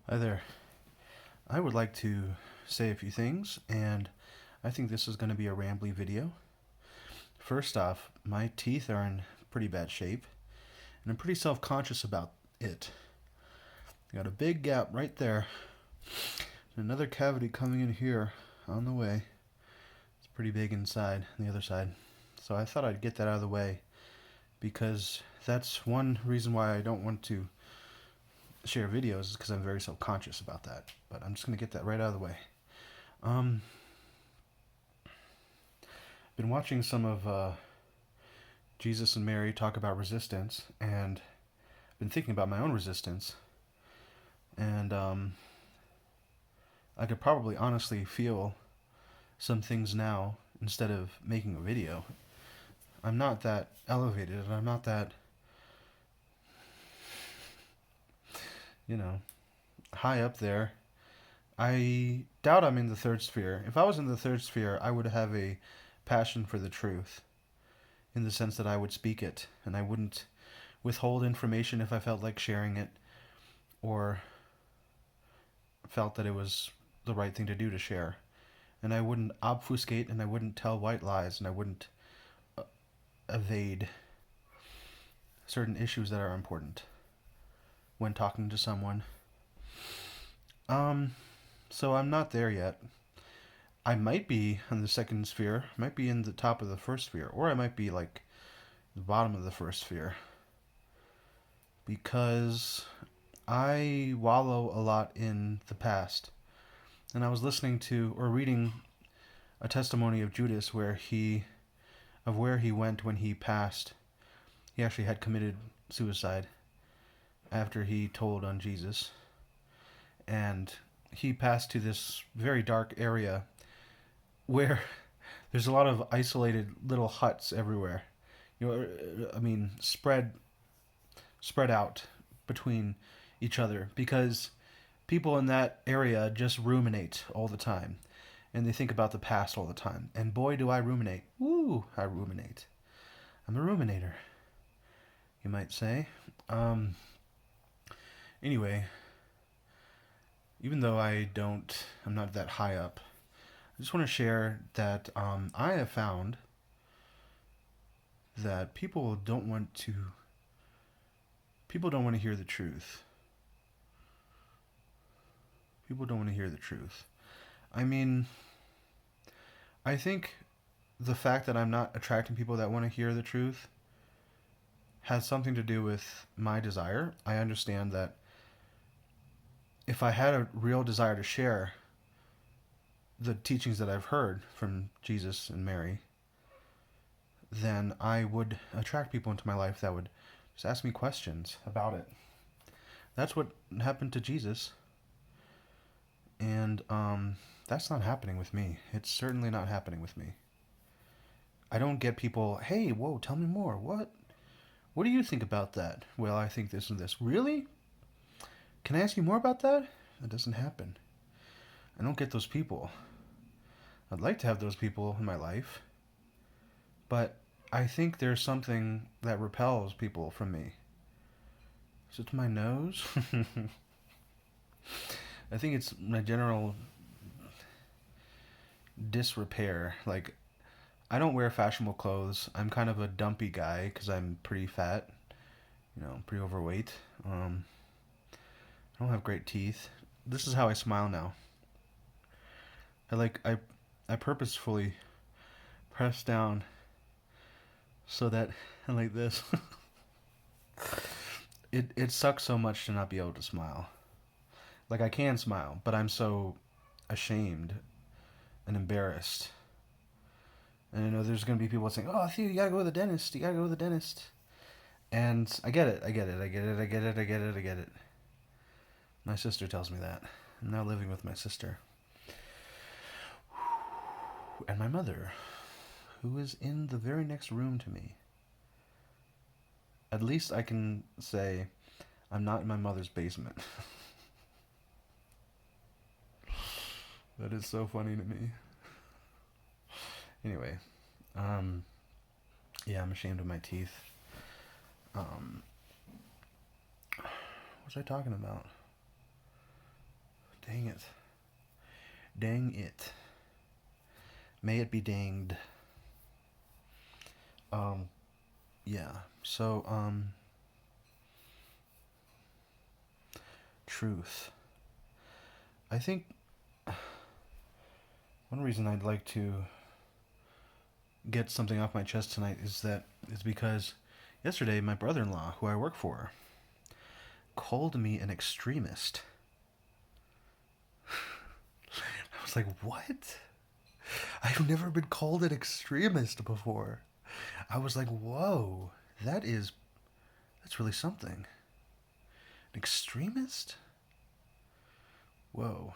Hi there. I would like to say a few things, and I think this is going to be a rambly video. First off, my teeth are in pretty bad shape, and I'm pretty self conscious about it. I got a big gap right there, and another cavity coming in here on the way. It's pretty big inside, on the other side. So I thought I'd get that out of the way because that's one reason why I don't want to share videos, is because I'm very self conscious about that. But I'm just going to get that right out of the way. Um, been watching some of Jesus and Mary talk about resistance, and been thinking about my own resistance, and I could probably honestly feel some things now instead of making a video. I'm not that elevated, and I'm not that, high up there. I doubt I'm in the third sphere. If I was in the third sphere, I would have a passion for the truth, in the sense that I would speak it, and I wouldn't withhold information if I felt like sharing it, or felt that it was the right thing to do to share. And I wouldn't obfuscate, and I wouldn't tell white lies, and I wouldn't evade certain issues that are important when talking to someone. So I'm not there yet. I might be in the second sphere, might be in the top of the first sphere, or I might be like the bottom of the first sphere. Because I wallow a lot in the past. And I was listening to or reading a testimony of Judas where he went when he passed. He actually had committed suicide after he told on Jesus. And he passed to this very dark area where there's a lot of isolated little huts everywhere. I mean, spread out between each other, because people in that area just ruminate all the time, and they think about the past all the time. And boy, do I ruminate. Woo, I ruminate. I'm a ruminator, you might say. Um, anyway, even though I'm not that high up, I just want to share that I have found that people don't want to hear the truth. People don't want to hear the truth. I mean, I think the fact that I'm not attracting people that want to hear the truth has something to do with my desire. I understand that if I had a real desire to share the teachings that I've heard from Jesus and Mary, then I would attract people into my life that would just ask me questions about it. That's what happened to Jesus. And that's not happening with me. It's certainly not happening with me. I don't get people, hey, whoa, tell me more. What? What do you think about that? Well, I think this and this. Really? Can I ask you more about that? That doesn't happen. I don't get those people. I'd like to have those people in my life, but I think there's something that repels people from me. Is it my nose? I think it's my general disrepair. Like, I don't wear fashionable clothes. I'm kind of a dumpy guy because I'm pretty fat, pretty overweight. I don't have great teeth. This is how I smile now. I like I purposefully press down so that like this. It sucks so much to not be able to smile. Like, I can smile, but I'm so ashamed and embarrassed. And I know there's gonna be people saying, "Oh, Theo, you gotta go to the dentist. You gotta go to the dentist." And I get it. I get it. I get it. I get it. I get it. I get it. My sister tells me that. I'm now living with my sister. And my mother, who is in the very next room to me. At least I can say I'm not in my mother's basement. That is so funny to me. Anyway, um, yeah, I'm ashamed of my teeth. What was I talking about? Dang it. Dang it. May it be danged. Um, yeah. So, truth. I think one reason I'd like to get something off my chest tonight is because yesterday my brother-in-law, who I work for, called me an extremist. I was like, what? I've never been called an extremist before. I was like, whoa, that's really something. An extremist? Whoa.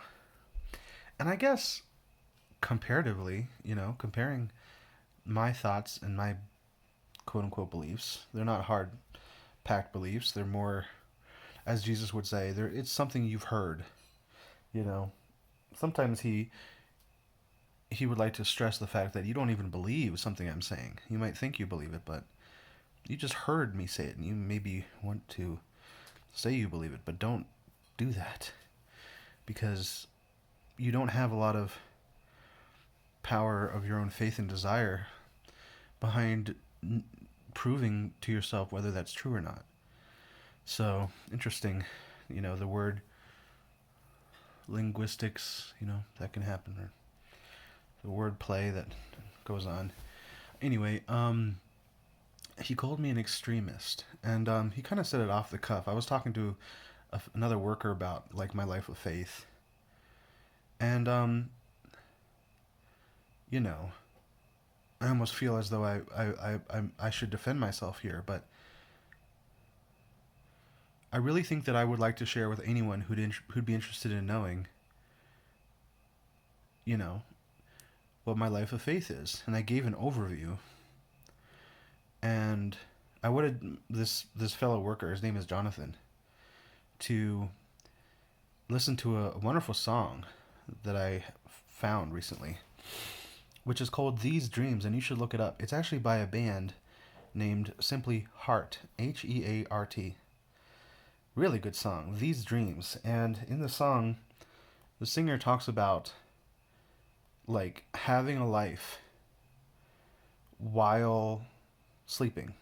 And I guess comparatively, comparing my thoughts and my quote unquote beliefs, they're not hard packed beliefs. They're more, as Jesus would say, it's something you've heard. You know, sometimes he would like to stress the fact that you don't even believe something I'm saying. You might think you believe it, but you just heard me say it, and you maybe want to say you believe it, but don't do that because you don't have a lot of power of your own faith and desire behind proving to yourself whether that's true or not. So, interesting, the word linguistics, that can happen, or the word play that goes on. Anyway, he called me an extremist, and he kind of said it off the cuff. I was talking to another worker about like my life of faith, and I almost feel as though I should defend myself here, but I really think that I would like to share with anyone who'd be interested in knowing, what my life of faith is, and I gave an overview, and I wanted this fellow worker, his name is Jonathan, to listen to a wonderful song that I found recently, which is called These Dreams, and you should look it up. It's actually by a band named simply Heart, Heart. Really good song, These Dreams. And in the song, the singer talks about like having a life while sleeping.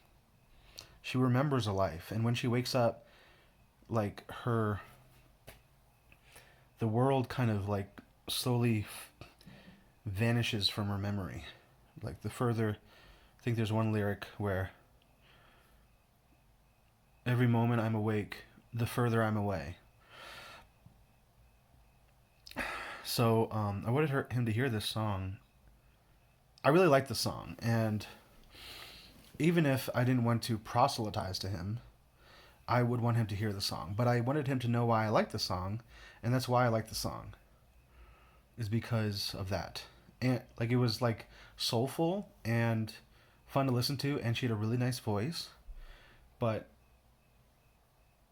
She remembers a life, and when she wakes up, like the world kind of like slowly vanishes from her memory. Like the further, I think there's one lyric where every moment I'm awake, the further I'm away. So I wanted him to hear this song. I really like the song, and even if I didn't want to proselytize to him, I would want him to hear the song. But I wanted him to know why I like the song, and that's why I like the song. Is because of that. And like it was like soulful and fun to listen to, and she had a really nice voice. But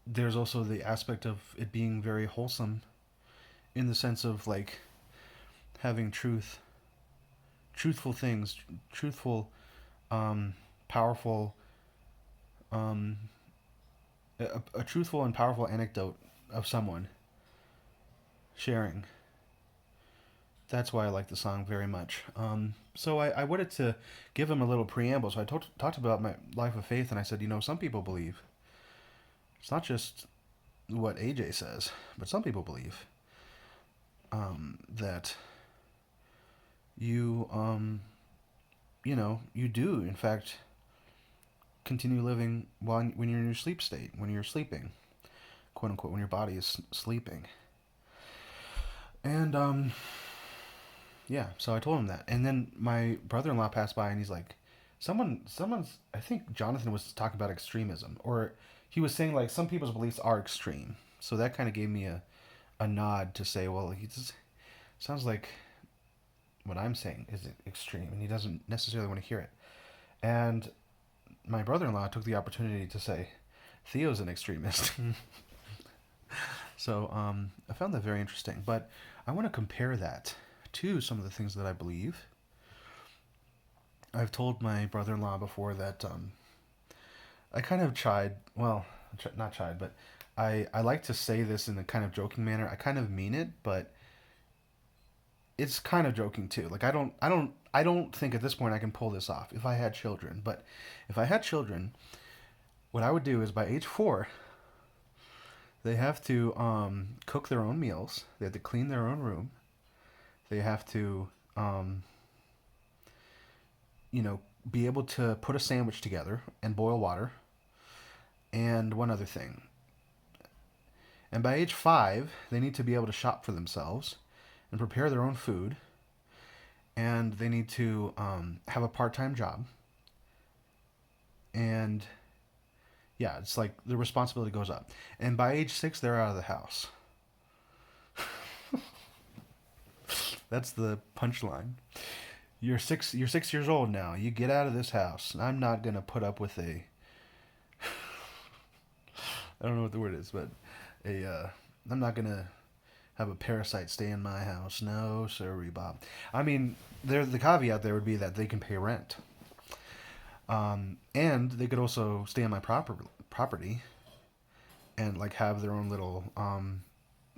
there's also the aspect of it being very wholesome in the sense of like having truthful things, truthful, powerful, a truthful and powerful anecdote of someone sharing. That's why I like the song very much. So I wanted to give him a little preamble. So I talked about my life of faith, and I said, some people believe. It's not just what AJ says, but some people believe that you, you do, in fact, continue living when you're in your sleep state, when you're sleeping, quote unquote, when your body is sleeping. And yeah, so I told him that, and then my brother-in-law passed by, and he's like, someone's. I think Jonathan was talking about extremism, or he was saying like some people's beliefs are extreme. So that kind of gave me a nod to say, well, he just sounds like what I'm saying is extreme, and he doesn't necessarily want to hear it. And my brother-in-law took the opportunity to say, Theo's an extremist. So I found that very interesting. But I want to compare that to some of the things that I believe. I've told my brother-in-law before that I kind of tried, well, not tried, but I like to say this in a kind of joking manner. I kind of mean it, but it's kind of joking too. Like I don't think at this point I can pull this off if I had children. But if I had children, what I would do is by age 4, they have to cook their own meals. They have to clean their own room. They have to um, you know, be able to put a sandwich together and boil water. And one other thing. And by age 5, they need to be able to shop for themselves and prepare their own food. And they need to have a part time job. And yeah, it's like the responsibility goes up. And by age 6, they're out of the house. That's the punchline. You're 6 years old now. You get out of this house. I'm not gonna put up with a I don't know what the word is, but I'm not gonna have a parasite stay in my house. No, sorry, Bob. I mean, the caveat there would be that they can pay rent, and they could also stay on my property and like have their own little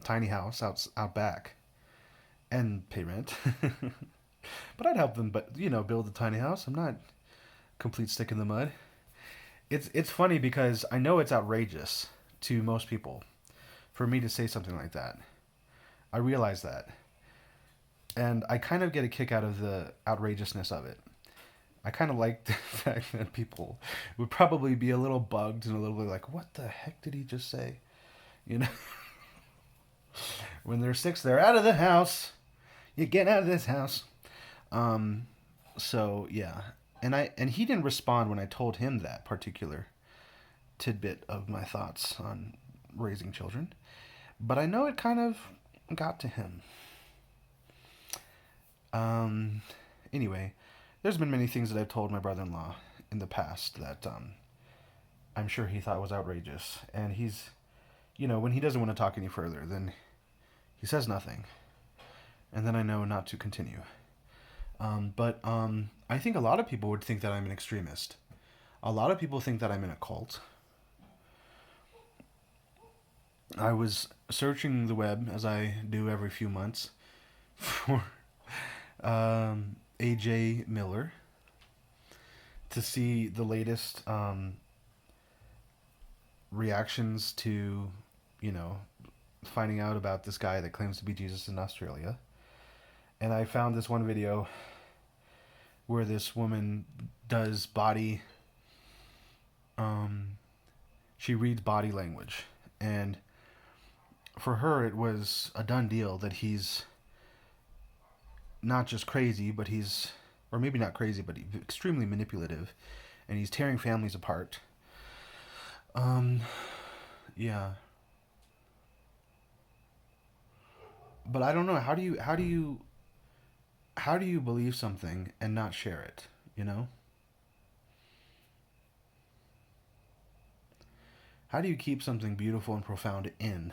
tiny house out back and pay rent. But I'd help them, but build a tiny house. I'm not complete stick in the mud. It's funny because I know it's outrageous to most people for me to say something like that. I realize that. And I kind of get a kick out of the outrageousness of it. I kind of like the fact that people would probably be a little bugged and a little bit like, what the heck did he just say? You know? When they're 6, they're out of the house. You get out of this house. Um, so yeah. And he didn't respond when I told him that particular tidbit of my thoughts on raising children. But I know it kind of got to him. Um, anyway, there's been many things that I've told my brother-in-law in the past that I'm sure he thought was outrageous. And when he doesn't want to talk any further, then he says nothing. And then I know not to continue. But I think a lot of people would think that I'm an extremist. A lot of people think that I'm in a cult. I was searching the web, as I do every few months, for A.J. Miller to see the latest reactions to, finding out about this guy that claims to be Jesus in Australia. And I found this one video where this woman does she reads body language. And for her, it was a done deal that he's not just crazy, but or maybe not crazy, but he's extremely manipulative. And he's tearing families apart. Yeah. But I don't know. How do you believe something and not share it, How do you keep something beautiful and profound in?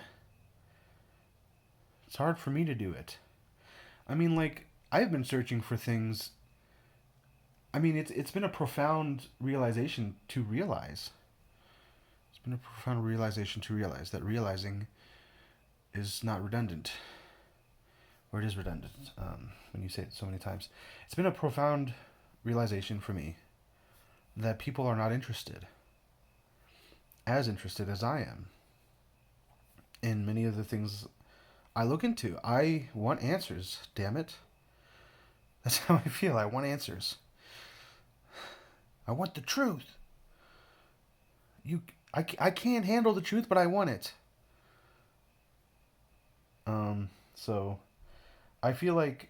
It's hard for me to do it. I mean, like, I've been searching for things. I mean, it's been a profound realization to realize. It's been a profound realization to realize that realizing is not redundant. Or it is redundant when you say it so many times. It's been a profound realization for me that people are not as interested as I am, in many of the things I look into. I want answers, damn it. That's how I feel. I want answers. I want the truth. I can't handle the truth, but I want it. So I feel like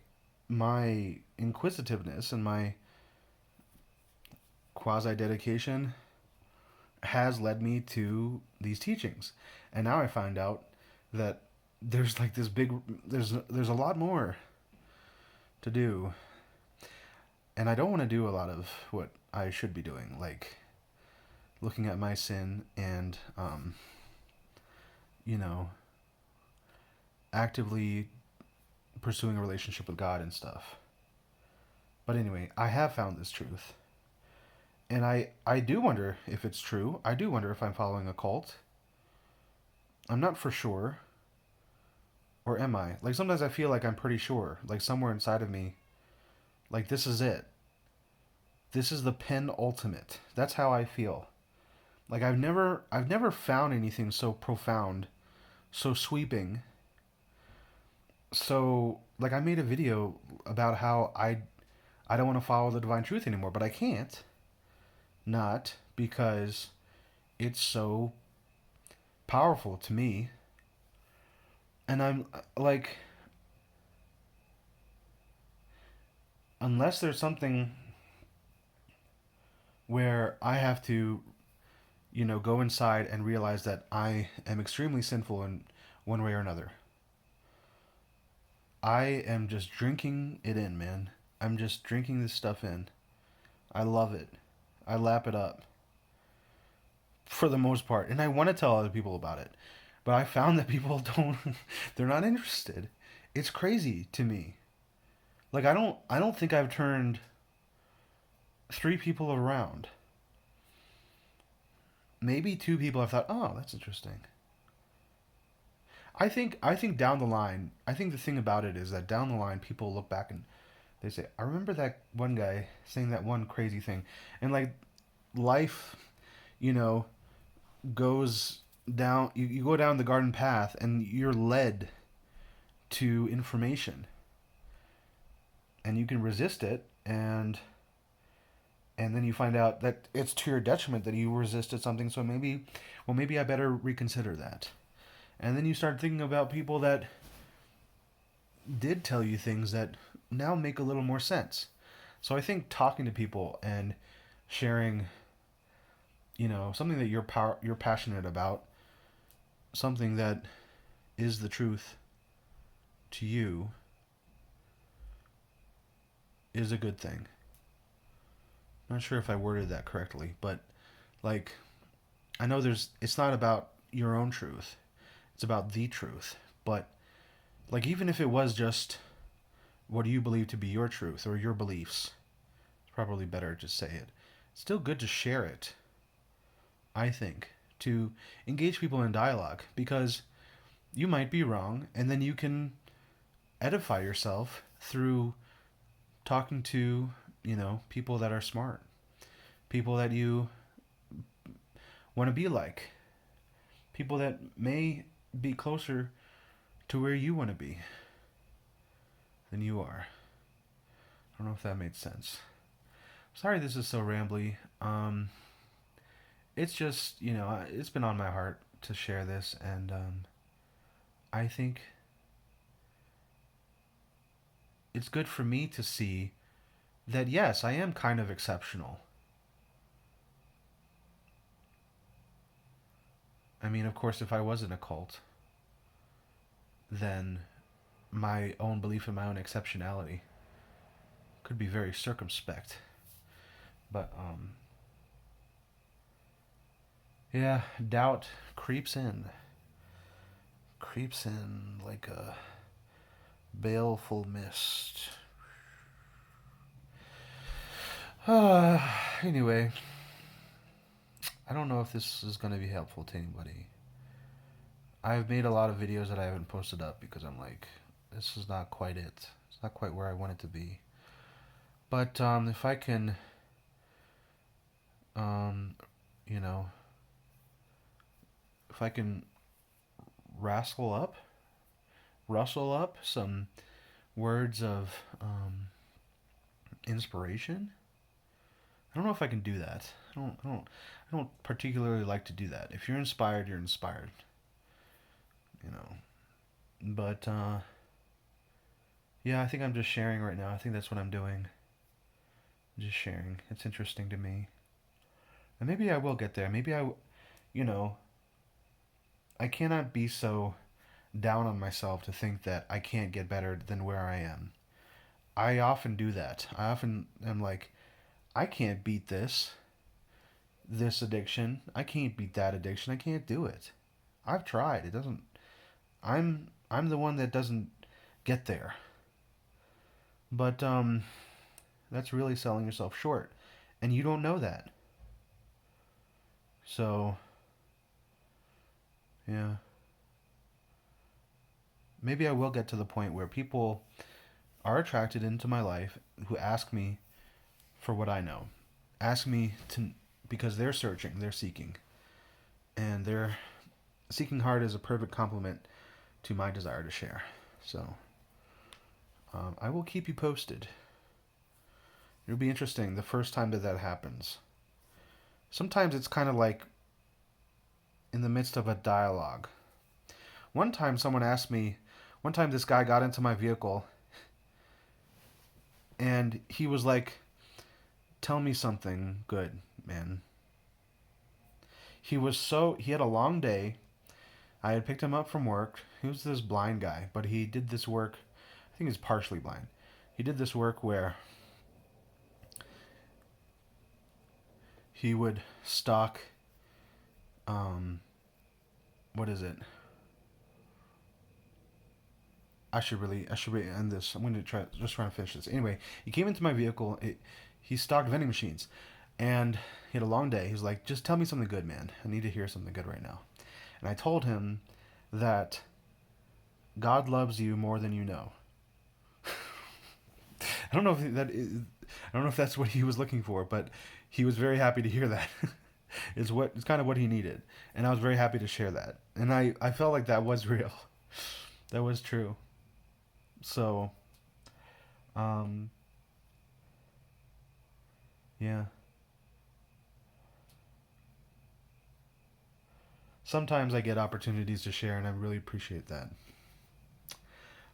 my inquisitiveness and my quasi dedication has led me to these teachings. And now I find out that there's like this there's a lot more to do. And I don't want to do a lot of what I should be doing, like looking at my sin and actively pursuing a relationship with God and stuff. But anyway, I have found this truth. And I do wonder if it's true. I do wonder if I'm following a cult. I'm not for sure, or am I? Like sometimes I feel like I'm pretty sure, like somewhere inside of me, like this is it. This is the penultimate. That's how I feel. Like I've never found anything so profound, so sweeping. So like I made a video about how I don't want to follow the divine truth anymore, but I can't not because it's so powerful to me. And I'm like, unless there's something where I have to, go inside and realize that I am extremely sinful in one way or another. I am just drinking it in, man. I'm just drinking this stuff in. I love it. I lap it up for the most part, and I want to tell other people about it. But I found that people don't they're not interested. It's crazy to me. Like I don't think I've turned 3 people around. Maybe 2 people I've thought, "Oh, that's interesting." I think down the line, I think the thing about it is that down the line people look back and they say, "I remember that one guy saying that one crazy thing." And like life, you know, goes down you go down the garden path and you're led to information and you can resist it, and then you find out that it's to your detriment that you resisted something, so maybe I better reconsider that. And then you start thinking about people that did tell you things that now make a little more sense. So I think talking to people and sharing, something that you're passionate about, something that is the truth to you, is a good thing. I'm not sure if I worded that correctly, but like I know it's not about your own truth. It's about the truth. But like even if it was just what do you believe to be your truth or your beliefs, it's probably better to say it. It's still good to share it, I think, to engage people in dialogue because you might be wrong and then you can edify yourself through talking to, people that are smart, people that you want to be like, people that may be closer to where you want to be than you are. I don't know if that made sense. Sorry this is so rambly. It's just, it's been on my heart to share this, and I think it's good for me to see that, yes, I am kind of exceptional. I mean, of course, if I was in a cult, then my own belief in my own exceptionality could be very circumspect. But, yeah, doubt creeps in like a baleful mist. Anyway, I don't know if this is going to be helpful to anybody. I've made a lot of videos that I haven't posted up because I'm like, this is not quite it. It's not quite where I want it to be. But if I can, um, you know, if I can rascal up, rustle up some words of inspiration. I don't know if I can do that. I don't particularly like to do that. If you're inspired, you're inspired. You know. But yeah, I think I'm just sharing right now. I think that's what I'm doing. I'm just sharing. It's interesting to me. And maybe I will get there. Maybe you know, I cannot be so down on myself to think that I can't get better than where I am. I often do that. I often am like, I can't beat this addiction. I can't beat that addiction. I can't do it. I've tried. It doesn't. I'm the one that doesn't get there. But that's really selling yourself short, and you don't know that. So yeah. maybe I will get to the point where people are attracted into my life who ask me for what I know, ask me to, because they're searching, they're seeking, and their seeking hard is a perfect complement to my desire to share. So I will keep you posted. It'll be interesting the first time that that happens. Sometimes it's kind of like in the midst of a dialogue. One time someone asked me, one time this guy got into my vehicle and he was like, "Tell me something good, man." He had a long day. I had picked him up from work. He was this blind guy, but he did this work. I think he's partially blind. He did this work where he would stock, um, what is it? I should really end this. I'm going to trying to finish this. Anyway, he came into my vehicle. He stocked vending machines, and he had a long day. He was like, "Just tell me something good, man. I need to hear something good right now." And I told him that God loves you more than you know. I don't know if that is, I don't know if that's what he was looking for, but he was very happy to hear that. It's kind of what he needed, and I was very happy to share that. And I felt like that was real. That was true. So, um, yeah. Sometimes I get opportunities to share, and I really appreciate that.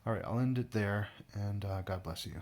All right, I'll end it there, and God bless you.